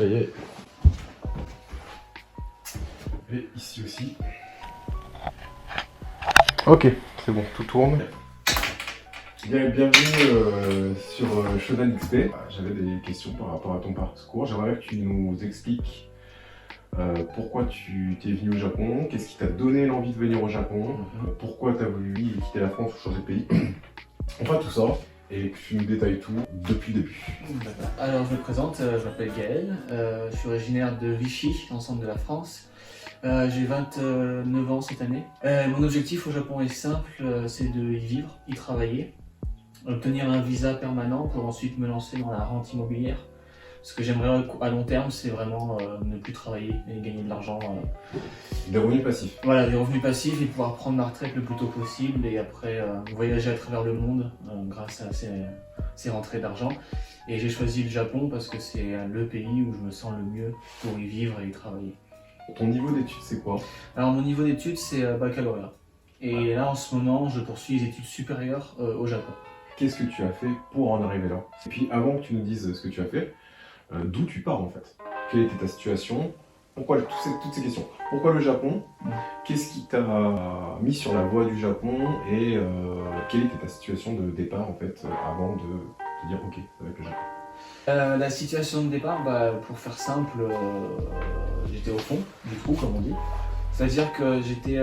Ça y est. Et ici aussi. Ok, c'est bon, tout tourne. Bienvenue sur Shodan XP. J'avais des questions par rapport à ton parcours. J'aimerais que tu nous expliques pourquoi tu t'es venu au Japon, qu'est-ce qui t'a donné l'envie de venir au Japon, pourquoi tu as voulu quitter la France ou changer de pays. Enfin tout ça, et que tu nous détailles tout depuis le début. Alors je me présente, je m'appelle Gaël, je suis originaire de Vichy, dans le centre de la France. J'ai 29 ans cette année. Mon objectif au Japon est simple, c'est de y vivre, y travailler, obtenir un visa permanent pour ensuite me lancer dans la rente immobilière. Ce que j'aimerais à long terme, c'est vraiment ne plus travailler et gagner de l'argent. Des revenus passifs. Voilà, des revenus passifs et pouvoir prendre ma retraite le plus tôt possible et après voyager à travers le monde grâce à ces rentrées d'argent. Et j'ai choisi le Japon parce que c'est le pays où je me sens le mieux pour y vivre et y travailler. Ton niveau d'études, c'est quoi? Alors mon niveau d'études, c'est baccalauréat. Et là, en ce moment, je poursuis les études supérieures au Japon. Qu'est-ce que tu as fait pour en arriver là? Et puis avant que tu nous dises ce que tu as fait, d'où tu pars en fait? Quelle était ta situation? Pourquoi toutes ces questions? Pourquoi le Japon? Qu'est-ce qui t'a mis sur la voie du Japon? Et quelle était ta situation de départ en fait avant de te dire ok, avec le Japon? La situation de départ, pour faire simple, j'étais au fond du trou, comme on dit. C'est-à-dire que j'étais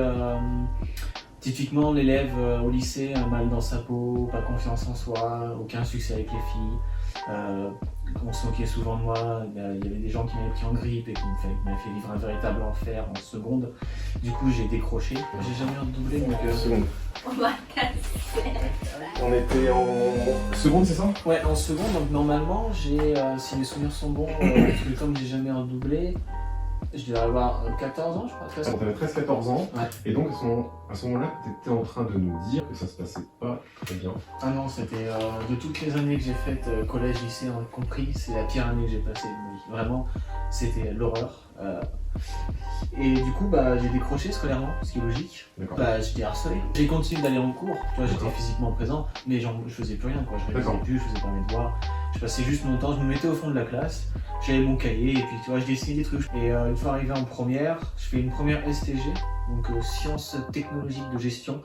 typiquement l'élève au lycée, mal dans sa peau, pas confiance en soi, aucun succès avec les filles. On se moquait souvent de moi, il y avait des gens qui m'avaient pris en grippe et qui m'avaient fait vivre un véritable enfer en seconde. Du coup, j'ai décroché. J'ai jamais redoublé, donc... Seconde. On était en seconde, c'est ça? Ouais, en seconde, donc normalement, si mes souvenirs sont bons, comme j'ai jamais redoublé, je devais avoir 14 ans, je crois. 13 ans. T'avais 13-14 ans, Ouais. et donc à ce moment-là, t'étais en train de nous dire que ça se passait pas très bien. Ah non, c'était de toutes les années que j'ai faites, collège, lycée, compris, c'est la pire année que j'ai passée de ma vie. Vraiment, c'était l'horreur. Et du coup, j'ai décroché scolairement, ce qui est logique. J'étais harcelé. J'ai continué d'aller en cours, tu vois, j'étais physiquement présent, mais je faisais plus rien, quoi. Je révisais plus, je faisais pas mes devoirs. Je passais juste mon temps, je me mettais au fond de la classe, j'avais mon cahier et puis tu vois, je dessinais des trucs. Et une fois arrivé en première, je fais une première STG, donc sciences technologiques de gestion.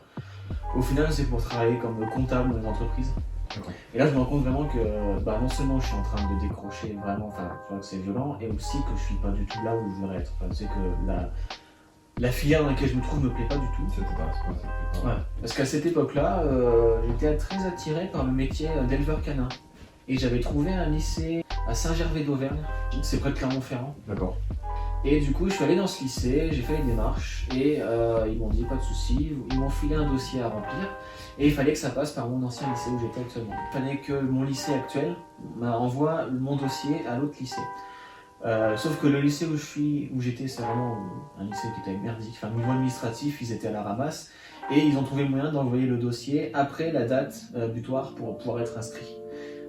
Au final, c'est pour travailler comme comptable dans les entreprises. Et là, je me rends compte vraiment que non seulement je suis en train de décrocher vraiment, tu vois que c'est violent, et aussi que je suis pas du tout là où je voudrais être. C'est que la filière dans laquelle je me trouve me plaît pas du tout. C'était pas. Ouais. Parce qu'à cette époque-là, j'étais très attiré par le métier d'éleveur canin. Et j'avais trouvé un lycée à Saint-Gervais d'Auvergne, c'est près de Clermont-Ferrand. D'accord. Et du coup, je suis allé dans ce lycée, j'ai fait les démarches et ils m'ont dit pas de soucis, ils m'ont filé un dossier à remplir et il fallait que ça passe par mon ancien lycée où j'étais actuellement. Il fallait que mon lycée actuel envoie mon dossier à l'autre lycée. Sauf que le lycée où j'étais, c'est vraiment un lycée qui était merdique. Enfin, niveau administratif, ils étaient à la ramasse et ils ont trouvé le moyen d'envoyer le dossier après la date butoir pour pouvoir être inscrit.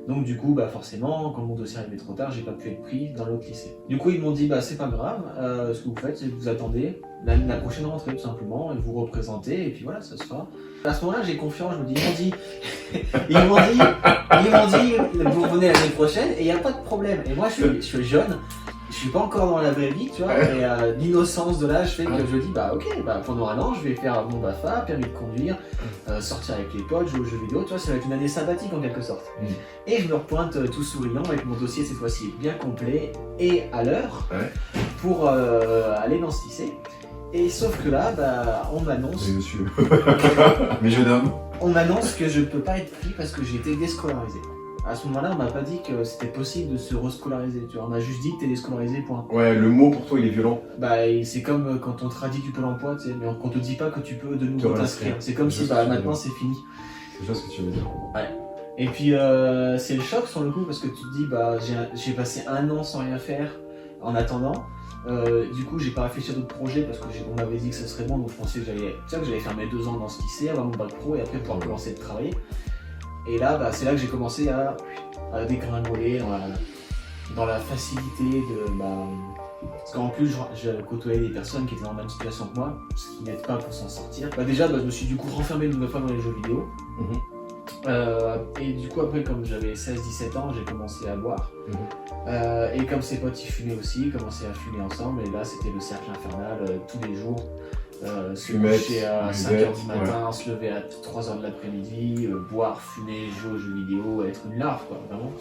Donc du coup, forcément, quand mon dossier arrivait trop tard, j'ai pas pu être pris dans l'autre lycée. Du coup, ils m'ont dit, c'est pas grave, ce que vous faites, c'est que vous attendez la prochaine rentrée, tout simplement, et vous représentez, et puis voilà, ça se fera. À ce moment-là, j'ai confiance, je me dis, ils m'ont dit, vous revenez l'année prochaine, et il n'y a pas de problème. Et moi, je suis jeune, je suis pas encore dans la vraie vie, tu vois, et l'innocence de l'âge fait que je dis, pendant un an, je vais faire mon BAFA, permis de conduire, sortir avec les potes, jouer aux jeux vidéo, tu vois, ça va être une année sabbatique en quelque sorte. Et je me repointe tout souriant avec mon dossier cette fois-ci bien complet et à l'heure pour aller dans ce lycée. Et sauf que là, on m'annonce... Mais monsieur, mais jeune homme. On m'annonce que je peux pas être pris parce que j'ai été déscolarisé. À ce moment-là, on m'a pas dit que c'était possible de se rescolariser, tu vois. On m'a juste dit que t'es déscolarisé, point. Ouais, le mot pour toi, il est violent. C'est comme quand on te radie du Pôle emploi, tu sais, mais qu'on te dit pas que tu peux de nouveau t'inscrire. C'est comme si maintenant c'est fini. C'est ça ce que tu veux dire. Ouais. Et puis c'est le choc sur le coup parce que tu te dis j'ai passé un an sans rien faire en attendant. Du coup j'ai pas réfléchi à d'autres projets parce qu'on m'avait dit que ça serait bon, donc je pensais que j'allais faire mes 2 ans dans ce lycée, avoir mon bac pro et après pouvoir commencer à travailler. Et là c'est là que j'ai commencé à dégringoler dans la facilité de parce qu'en plus je côtoyais des personnes qui étaient dans la même situation que moi, ce qui n'aide pas pour s'en sortir. Déjà je me suis du coup renfermé une nouvelle fois dans les jeux vidéo. Et du coup, après, comme j'avais 16-17 ans, j'ai commencé à boire. Et comme ses potes, ils fumaient aussi, ils commençaient à fumer ensemble. Et là, c'était le cercle infernal tous les jours. Se coucher à 5h du matin, se lever à 3h de l'après-midi, boire, fumer, jouer aux jeux vidéo, être une larve, quoi, vraiment.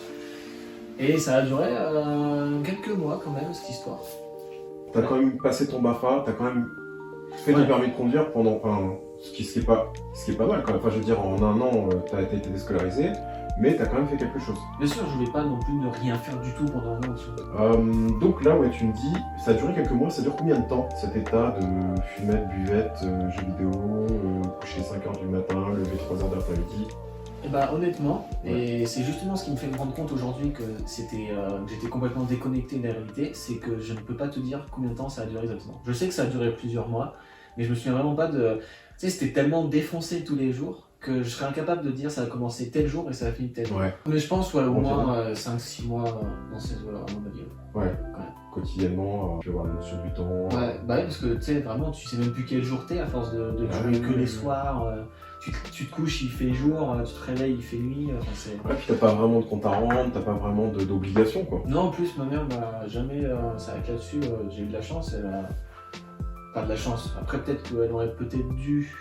Et ça a duré quelques mois quand même, cette histoire. T'as quand même passé ton BAFA, t'as quand même fait ton permis de conduire pendant... ce qui est pas mal quand même. Enfin, je veux dire, en un an, t'as été déscolarisé, mais t'as quand même fait quelque chose. Bien sûr, je voulais pas non plus ne rien faire du tout pendant un an. Donc là, ouais, tu me dis, ça a duré quelques mois, ça dure combien de temps, cet état de fumette, buvette, jeux vidéo, coucher 5h du matin, lever 3h de l'après-midi? Bah honnêtement, et c'est justement ce qui me fait me rendre compte aujourd'hui que j'étais complètement déconnecté de la réalité, c'est que je ne peux pas te dire combien de temps ça a duré exactement. Je sais que ça a duré plusieurs mois, mais je me souviens vraiment pas de... Tu sais, c'était tellement défoncé tous les jours que je serais incapable de dire ça a commencé tel jour et ça a fini tel jour. Ouais. Mais je pense au moins 5-6 mois dans ces eaux-là, à mon avis. Ouais. Quotidiennement, tu vas avoir la notion du temps. Ouais, bah oui, parce que tu sais, vraiment, tu sais même plus quel jour t'es à force de jouer que les soirs. Tu te couches, il fait jour, tu te réveilles, il fait nuit. Ouais, puis t'as pas vraiment de compte à rendre, t'as pas vraiment d'obligation, quoi. Non, en plus, ma mère m'a jamais s'arrêté là-dessus. J'ai eu de la chance, pas de la chance. Après, peut-être qu'elle aurait peut-être dû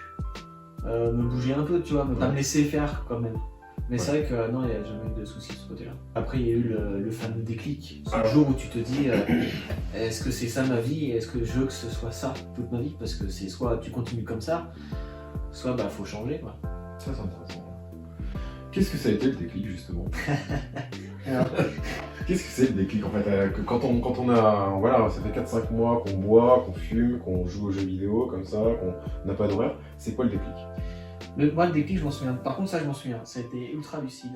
me bouger un peu, tu vois, pas me laisser faire quand même. Mais c'est vrai que non, il n'y a jamais eu de soucis de ce côté-là. Après, il y a eu le fameux déclic. C'est le jour où tu te dis, est-ce que c'est ça ma vie et est-ce que je veux que ce soit ça toute ma vie? Parce que c'est soit tu continues comme ça, soit bah faut changer, quoi. Ça, c'est intéressant. Qu'est-ce que ça a été le déclic, justement? Qu'est-ce que c'est le déclic, en fait, que quand on a... Voilà, ça fait 4-5 mois qu'on boit, qu'on fume, qu'on joue aux jeux vidéo, comme ça, qu'on n'a pas d'horaire. C'est quoi le déclic? Moi, le déclic, je m'en souviens. Par contre, ça, je m'en souviens. Ça a été ultra lucide.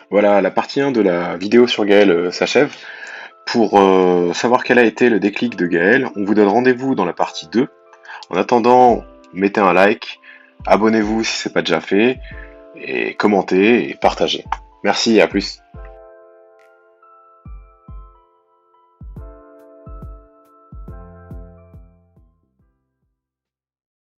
Voilà, la partie 1 de la vidéo sur Gaël s'achève. Pour savoir quel a été le déclic de Gaël, on vous donne rendez-vous dans la partie 2. En attendant, mettez un like, abonnez-vous si ce n'est pas déjà fait, et commentez et partagez. Merci et à plus.